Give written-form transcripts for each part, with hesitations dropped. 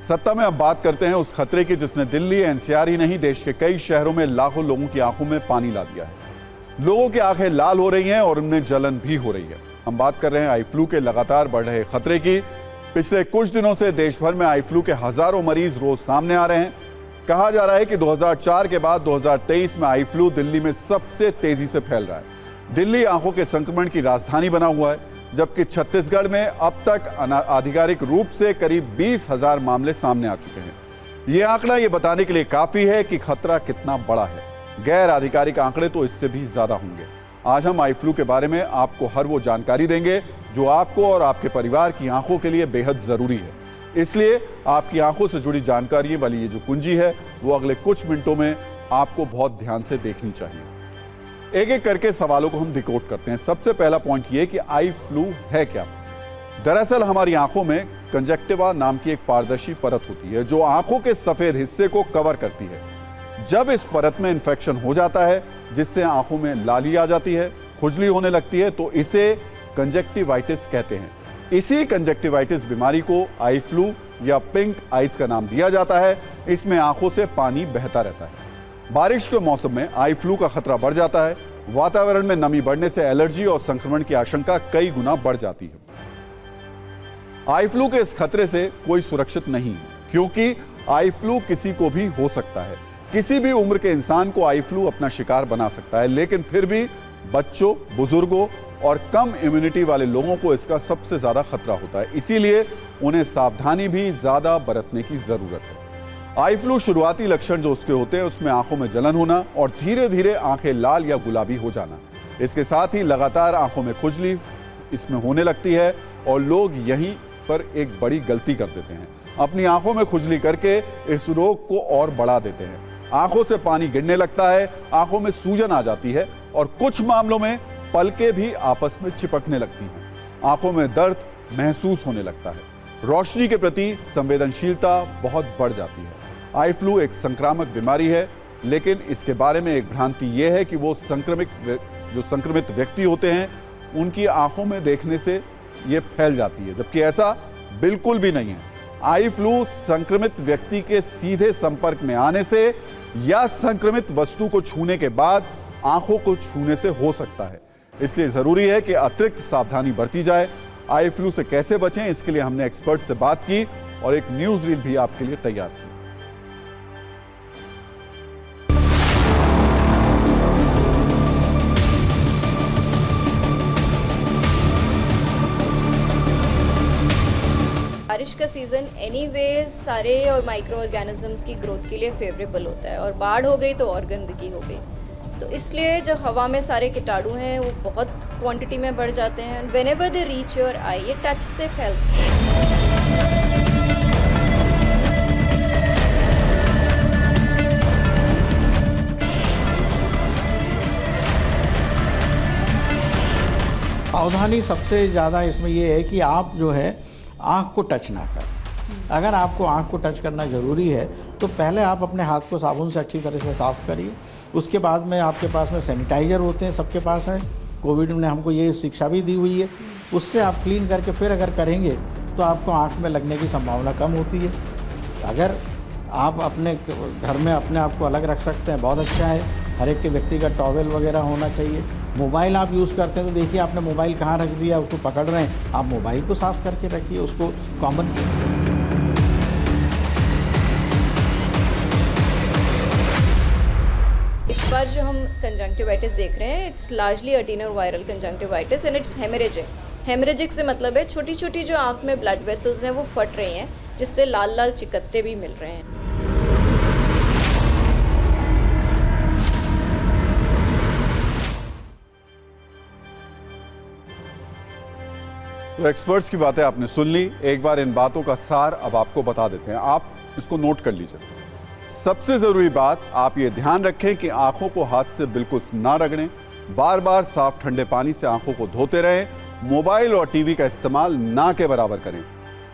सत्ता में अब बात करते हैं उस खतरे की जिसने दिल्ली, एनसीआर ही नहीं देश के कई शहरों में लाखों लोगों की आंखों में पानी ला दिया है। लोगों की आंखें लाल हो रही हैं और उनमें जलन भी हो रही है। हम बात कर रहे हैं आई फ्लू के लगातार बढ़ रहे खतरे की। पिछले कुछ दिनों से देश भर में आई फ्लू के हजारों मरीज रोज सामने आ रहे हैं। कहा जा रहा है कि 2004 के बाद 2023 में आई फ्लू दिल्ली में सबसे तेजी से फैल रहा है। दिल्ली आंखों के संक्रमण की राजधानी बना हुआ है, जबकि छत्तीसगढ़ में अब तक आधिकारिक रूप से करीब 20,000 मामले सामने आ चुके हैं। यह आंकड़ा यह बताने के लिए काफी है कि खतरा कितना बड़ा है। गैर आधिकारिक आंकड़े तो इससे भी ज्यादा होंगे। आज हम आई फ्लू के बारे में आपको हर वो जानकारी देंगे जो आपको और आपके परिवार की आंखों के लिए बेहद जरूरी है। इसलिए आपकी आंखों से जुड़ी जानकारी वाली ये जो कुंजी है वो अगले कुछ मिनटों में आपको बहुत ध्यान से देखनी चाहिए। एक एक करके सवालों को हम डिकोड करते हैं। सबसे पहला पॉइंट ये कि आई फ्लू है क्या। दरअसल हमारी आंखों में कंजक्टिवा नाम की एक पारदर्शी परत होती है जो आंखों के सफेद हिस्से को कवर करती है। जब इस परत में इंफेक्शन हो जाता है जिससे आंखों में लाली आ जाती है, खुजली होने लगती है, तो इसे कंजक्टिवाइटिस कहते हैं। इसी कंजक्टिवाइटिस बीमारी को आई फ्लू या पिंक आइज का नाम दिया जाता है। इसमें आंखों से पानी बहता रहता है। बारिश के मौसम में आई फ्लू का खतरा बढ़ जाता है। वातावरण में नमी बढ़ने से एलर्जी और संक्रमण की आशंका कई गुना बढ़ जाती है। आई फ्लू के इस खतरे से कोई सुरक्षित नहीं है, क्योंकि आई फ्लू किसी को भी हो सकता है। किसी भी उम्र के इंसान को आई फ्लू अपना शिकार बना सकता है, लेकिन फिर भी बच्चों, बुजुर्गों और कम इम्यूनिटी वाले लोगों को इसका सबसे ज्यादा खतरा होता है। इसीलिए उन्हें सावधानी भी ज्यादा बरतने की जरूरत है। आई फ्लू शुरुआती लक्षण जो उसके होते हैं उसमें आंखों में जलन होना और धीरे धीरे आंखें लाल या गुलाबी हो जाना। इसके साथ ही लगातार आंखों में खुजली इसमें होने लगती है और लोग यहीं पर एक बड़ी गलती कर देते हैं। अपनी आंखों में खुजली करके इस रोग को और बढ़ा देते हैं। आंखों से पानी गिरने लगता है, आंखों में सूजन आ जाती है और कुछ मामलों में पलकें भी आपस में चिपकने लगती हैं। आंखों में दर्द महसूस होने लगता है। रोशनी के प्रति संवेदनशीलता बहुत बढ़ जाती है। आई फ्लू एक संक्रामक बीमारी है, लेकिन इसके बारे में एक भ्रांति यह है कि वो संक्रमित व्यक्ति होते हैं उनकी आंखों में देखने से ये फैल जाती है, जबकि ऐसा बिल्कुल भी नहीं है। आई फ्लू संक्रमित व्यक्ति के सीधे संपर्क में आने से या संक्रमित वस्तु को छूने के बाद आंखों को छूने से हो सकता है। इसलिए जरूरी है कि अतिरिक्त सावधानी बरती जाए। आई फ्लू से कैसे बचें, इसके लिए हमने एक्सपर्ट से बात की और एक न्यूज रील भी आपके लिए तैयार की। बारिश का सीज़न एनीवेज सारे और माइक्रो ऑर्गेनिजम्स की ग्रोथ के लिए फेवरेबल होता है और बाढ़ हो गई तो और गंदगी हो गई, तो इसलिए जो हवा में सारे कीटाणु हैं वो बहुत क्वांटिटी में बढ़ जाते हैं। व्हेनेवर दे रीच योर आई, ये टच से फैलते हैं। सावधानी सबसे ज़्यादा इसमें ये है कि आप जो है आँख को टच ना करें। अगर आपको आँख को टच करना ज़रूरी है तो पहले आप अपने हाथ को साबुन से अच्छी तरह से साफ़ करिए। उसके बाद में आपके पास में सैनिटाइज़र होते हैं, सबके पास है। कोविड ने हमको ये शिक्षा भी दी हुई है। उससे आप क्लीन करके फिर अगर करेंगे तो आपको आँख में लगने की संभावना कम होती है। अगर आप अपने घर में अपने आप को अलग रख सकते हैं, बहुत अच्छा है। हर एक के व्यक्तिगत टॉवेल वगैरह होना चाहिए। मोबाइल आप यूज़ करते हैं तो देखिए आपने मोबाइल कहाँ रख दिया, उसको पकड़ रहे हैं, आप मोबाइल को साफ़ करके रखिए, उसको कॉमन। इस बार जो हम कंजंक्टिवाइटिस देख रहे हैं, it's largely adeno viral conjunctivitis and it's haemorrhagic. Haemorrhagic से मतलब है छोटी छोटी जो आँख में ब्लड वेसल्स हैं वो फट रही हैं, जिससे लाल लाल चिकत्ते भी मिल रहे हैं। तो एक्सपर्ट्स की बातें आपने सुन ली। एक बार इन बातों का सार अब आपको बता देते हैं, आप इसको नोट कर लीजिए। सबसे जरूरी बात, आप ये ध्यान रखें कि आंखों को हाथ से बिल्कुल ना रगड़ें। बार बार साफ ठंडे पानी से आंखों को धोते रहें। मोबाइल और टीवी का इस्तेमाल ना के बराबर करें।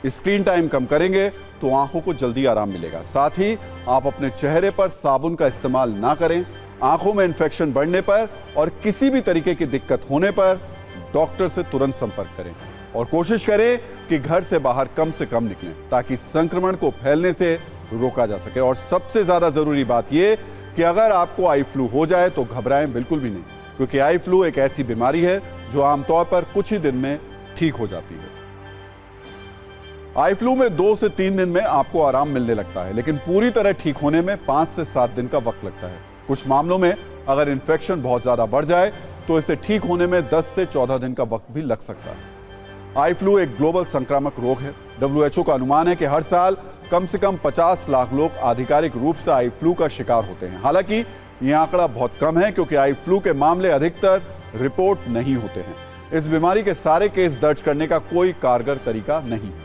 स्क्रीन टाइम कम करेंगे तो आंखों को जल्दी आराम मिलेगा। साथ ही आप अपने चेहरे पर साबुन का इस्तेमाल ना करें। आंखों में इन्फेक्शन बढ़ने पर और किसी भी तरीके की दिक्कत होने पर डॉक्टर से तुरंत संपर्क करें। और कोशिश करें कि घर से बाहर कम से कम निकलें ताकि संक्रमण को फैलने से रोका जा सके। और सबसे ज्यादा जरूरी बात यह कि अगर आपको आई फ्लू हो जाए तो घबराएं बिल्कुल भी नहीं, क्योंकि आई फ्लू एक ऐसी बीमारी है जो आमतौर पर कुछ ही दिन में ठीक हो जाती है। आई फ्लू में 2 से 3 दिन में आपको आराम मिलने लगता है, लेकिन पूरी तरह ठीक होने में 5 से 7 दिन का वक्त लगता है। कुछ मामलों में अगर इन्फेक्शन बहुत ज्यादा बढ़ जाए तो इसे ठीक होने में 10 से 14 दिन का वक्त भी लग सकता है। आई फ्लू एक ग्लोबल संक्रामक रोग है। WHO का अनुमान है कि हर साल कम से कम 50 लाख लोग आधिकारिक रूप से आई फ्लू का शिकार होते हैं। हालांकि यह आंकड़ा बहुत कम है, क्योंकि आई फ्लू के मामले अधिकतर रिपोर्ट नहीं होते हैं। इस बीमारी के सारे केस दर्ज करने का कोई कारगर तरीका नहीं है।